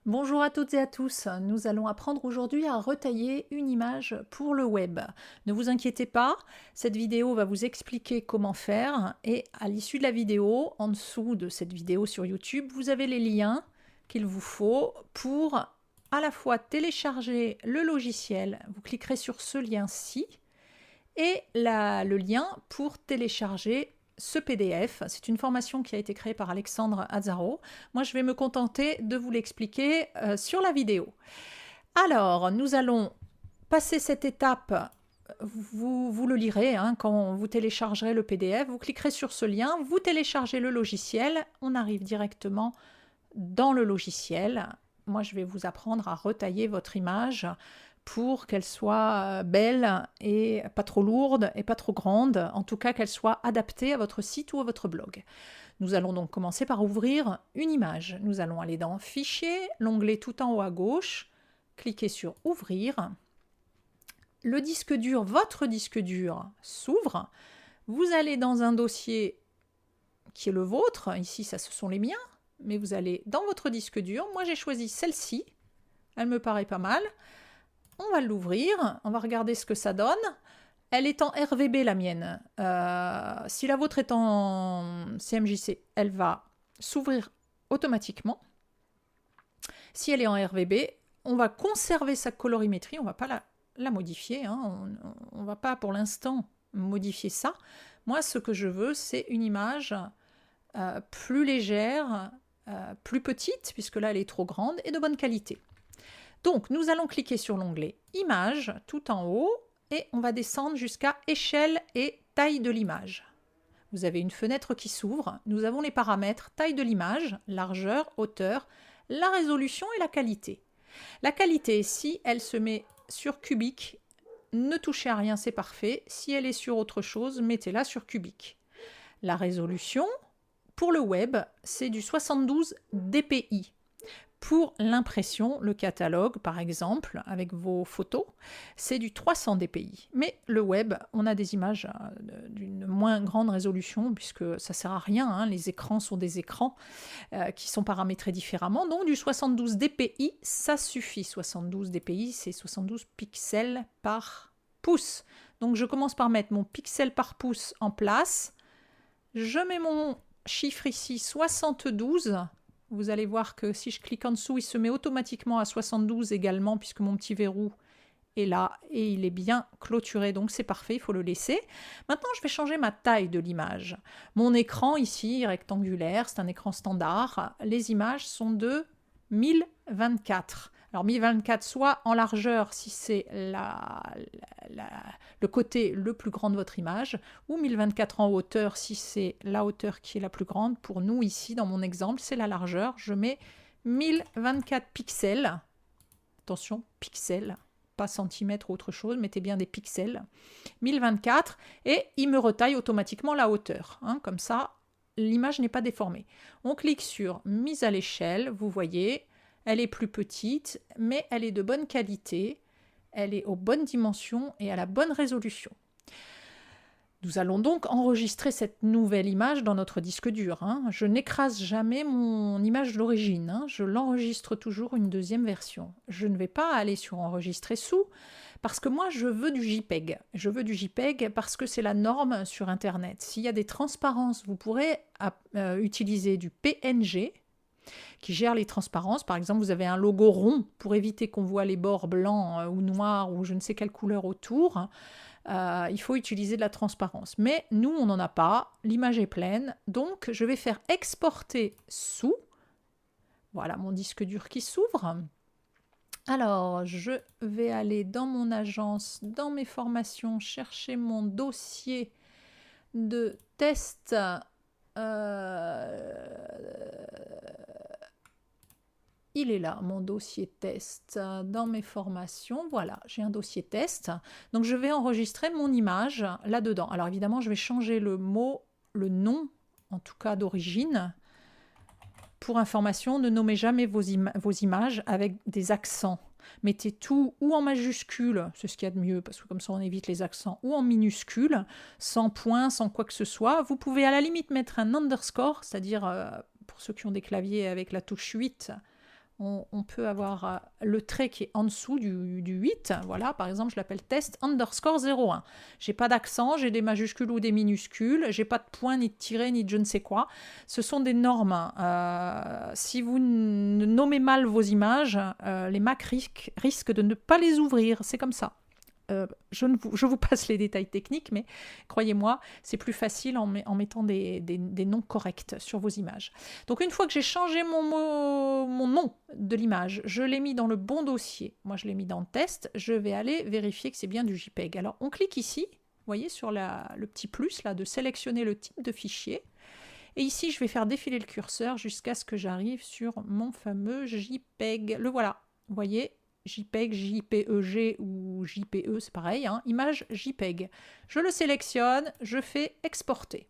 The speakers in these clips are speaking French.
Bonjour à toutes et à tous, nous allons apprendre aujourd'hui à retailler une image pour le web. Ne vous inquiétez pas, cette vidéo va vous expliquer comment faire et à l'issue de la vidéo, en dessous de cette vidéo sur YouTube, vous avez les liens qu'il vous faut pour à la fois télécharger le logiciel, vous cliquerez sur ce lien-ci, et le lien pour télécharger ce PDF. C'est une formation qui a été créée par Alexandre Azzaro. Moi, je vais me contenter de vous l'expliquer sur la vidéo. Alors, nous allons passer cette étape. Vous le lirez quand vous téléchargerez le PDF. Vous cliquerez sur ce lien, vous téléchargez le logiciel. On arrive directement dans le logiciel. Moi, je vais vous apprendre à retailler votre image pour qu'elle soit belle et pas trop lourde et pas trop grande, en tout cas qu'elle soit adaptée à votre site ou à votre blog. Nous allons donc commencer par ouvrir une image. Nous allons aller dans Fichier, l'onglet tout en haut à gauche, cliquer sur Ouvrir. Le disque dur, votre disque dur s'ouvre. Vous allez dans un dossier qui est le vôtre, ici ça ce sont les miens, mais vous allez dans votre disque dur. Moi j'ai choisi celle-ci, elle me paraît pas mal. On va l'ouvrir, on va regarder ce que ça donne. Elle est en RVB la mienne. Si la vôtre est en CMJC, elle va s'ouvrir automatiquement. Si elle est en RVB, on va conserver sa colorimétrie, on ne va pas la modifier. On ne va pas pour l'instant modifier ça. Moi, ce que je veux, c'est une image plus légère, plus petite, puisque là, elle est trop grande, et de bonne qualité. Donc, nous allons cliquer sur l'onglet Images tout en haut et on va descendre jusqu'à Échelle et taille de l'image. Vous avez une fenêtre qui s'ouvre. Nous avons les paramètres taille de l'image, largeur, hauteur, la résolution et la qualité. La qualité, si elle se met sur cubique, ne touchez à rien, c'est parfait. Si elle est sur autre chose, mettez-la sur cubique. La résolution, pour le web, c'est du 72 dpi. Pour l'impression, le catalogue, par exemple, avec vos photos, c'est du 300 dpi. Mais le web, on a des images d'une moins grande résolution, puisque ça ne sert à rien. Les écrans sont des écrans qui sont paramétrés différemment. Donc du 72 dpi, ça suffit. 72 dpi, c'est 72 pixels par pouce. Donc je commence par mettre mon pixel par pouce en place. Je mets mon chiffre ici, 72. Vous allez voir que si je clique en dessous, il se met automatiquement à 72 également, puisque mon petit verrou est là et il est bien clôturé, donc c'est parfait, il faut le laisser. Maintenant, je vais changer ma taille de l'image. Mon écran ici, rectangulaire, c'est un écran standard. Les images sont de 1024. Alors 1024, soit en largeur si c'est le côté le plus grand de votre image, ou 1024 en hauteur si c'est la hauteur qui est la plus grande. Pour nous ici, dans mon exemple, c'est la largeur. Je mets 1024 pixels. Attention, pixels, pas centimètres ou autre chose, mettez bien des pixels. 1024, et il me retaille automatiquement la hauteur. Comme ça, l'image n'est pas déformée. On clique sur mise à l'échelle, vous voyez, elle est plus petite, mais elle est de bonne qualité, elle est aux bonnes dimensions et à la bonne résolution. Nous allons donc enregistrer cette nouvelle image dans notre disque dur. Je n'écrase jamais mon image d'origine, je l'enregistre toujours une deuxième version. Je ne vais pas aller sur enregistrer sous, parce que moi je veux du JPEG. Je veux du JPEG parce que c'est la norme sur Internet. S'il y a des transparences, vous pourrez utiliser du PNG, qui gère les transparences. Par exemple, vous avez un logo rond pour éviter qu'on voit les bords blancs ou noirs ou je ne sais quelle couleur autour. Il faut utiliser de la transparence. Mais nous, on n'en a pas. L'image est pleine. Donc, je vais faire exporter sous. Voilà mon disque dur qui s'ouvre. Alors, je vais aller dans mon agence, dans mes formations, chercher mon dossier de test. Il est là, mon dossier test, dans mes formations. Voilà, j'ai un dossier test. Donc, je vais enregistrer mon image là-dedans. Alors, évidemment, je vais changer le mot, le nom, en tout cas d'origine. Pour information, ne nommez jamais vos images avec des accents. Mettez tout ou en majuscule, c'est ce qu'il y a de mieux, parce que comme ça, on évite les accents, ou en minuscule, sans point, sans quoi que ce soit. Vous pouvez à la limite mettre un underscore, c'est-à-dire, pour ceux qui ont des claviers avec la touche 8, on peut avoir le trait qui est en dessous du 8. Voilà, par exemple, je l'appelle test underscore 01. J'ai pas d'accent, j'ai des majuscules ou des minuscules, j'ai pas de point, ni de tiret, ni de je ne sais quoi. Ce sont des normes. Si vous nommez mal vos images, les Mac risquent de ne pas les ouvrir. C'est comme ça. Je vous passe les détails techniques, mais croyez-moi, c'est plus facile en mettant des noms corrects sur vos images. Donc une fois que j'ai changé mon nom de l'image, je l'ai mis dans le bon dossier. Moi, je l'ai mis dans test. Je vais aller vérifier que c'est bien du JPEG. Alors, on clique ici, vous voyez, sur le petit plus là, de sélectionner le type de fichier. Et ici, je vais faire défiler le curseur jusqu'à ce que j'arrive sur mon fameux JPEG. Le voilà, vous voyez, JPEG, JPEG ou JPE, c'est pareil, hein, image JPEG. Je le sélectionne, je fais exporter.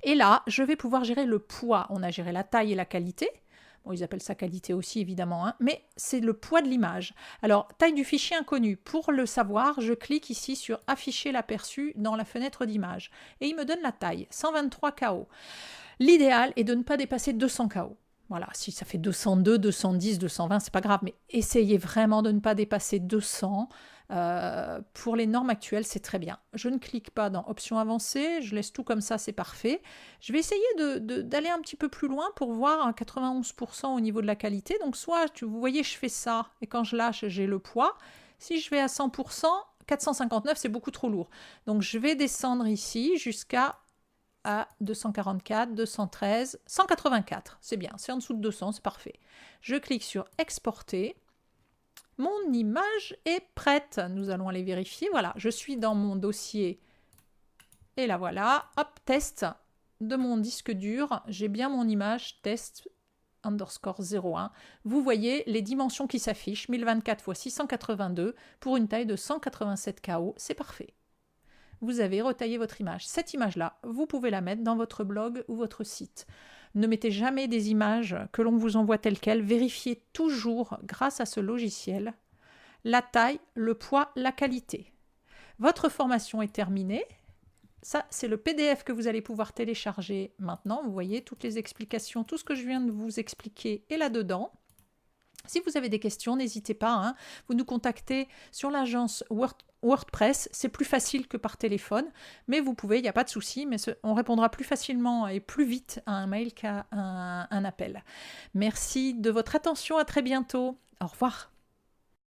Et là, je vais pouvoir gérer le poids. On a géré la taille et la qualité. Bon, ils appellent ça qualité aussi, évidemment, hein, mais c'est le poids de l'image. Alors, taille du fichier inconnu. Pour le savoir, je clique ici sur afficher l'aperçu dans la fenêtre d'image. Et il me donne la taille, 123 KO. L'idéal est de ne pas dépasser 200 KO. Voilà, si ça fait 202, 210, 220, c'est pas grave, mais essayez vraiment de ne pas dépasser 200. Pour les normes actuelles, c'est très bien. Je ne clique pas dans Options avancées, je laisse tout comme ça, c'est parfait. Je vais essayer d'aller un petit peu plus loin pour voir à 91% au niveau de la qualité. Donc soit, vous voyez, je fais ça, et quand je lâche, j'ai le poids. Si je vais à 100%, 459, c'est beaucoup trop lourd. Donc je vais descendre ici jusqu'à 244, 213, 184. C'est bien, c'est en dessous de 200, c'est parfait. Je clique sur exporter. Mon image est prête. Nous allons aller vérifier. Voilà, je suis dans mon dossier. Et là, voilà. Hop, test de mon disque dur. J'ai bien mon image test underscore 01. Vous voyez les dimensions qui s'affichent. 1024 x 682 pour une taille de 187 KO. C'est parfait. Vous avez retaillé votre image. Cette image-là, vous pouvez la mettre dans votre blog ou votre site. Ne mettez jamais des images que l'on vous envoie telles quelles. Vérifiez toujours, grâce à ce logiciel, la taille, le poids, la qualité. Votre formation est terminée. Ça, c'est le PDF que vous allez pouvoir télécharger maintenant. Vous voyez toutes les explications, tout ce que je viens de vous expliquer est là-dedans. Si vous avez des questions, n'hésitez pas. Hein. Vous nous contactez sur l'agence WordPress. C'est plus facile que par téléphone, mais vous pouvez, il n'y a pas de souci, mais on répondra plus facilement et plus vite à un mail qu'à un appel. Merci de votre attention. À très bientôt. Au revoir.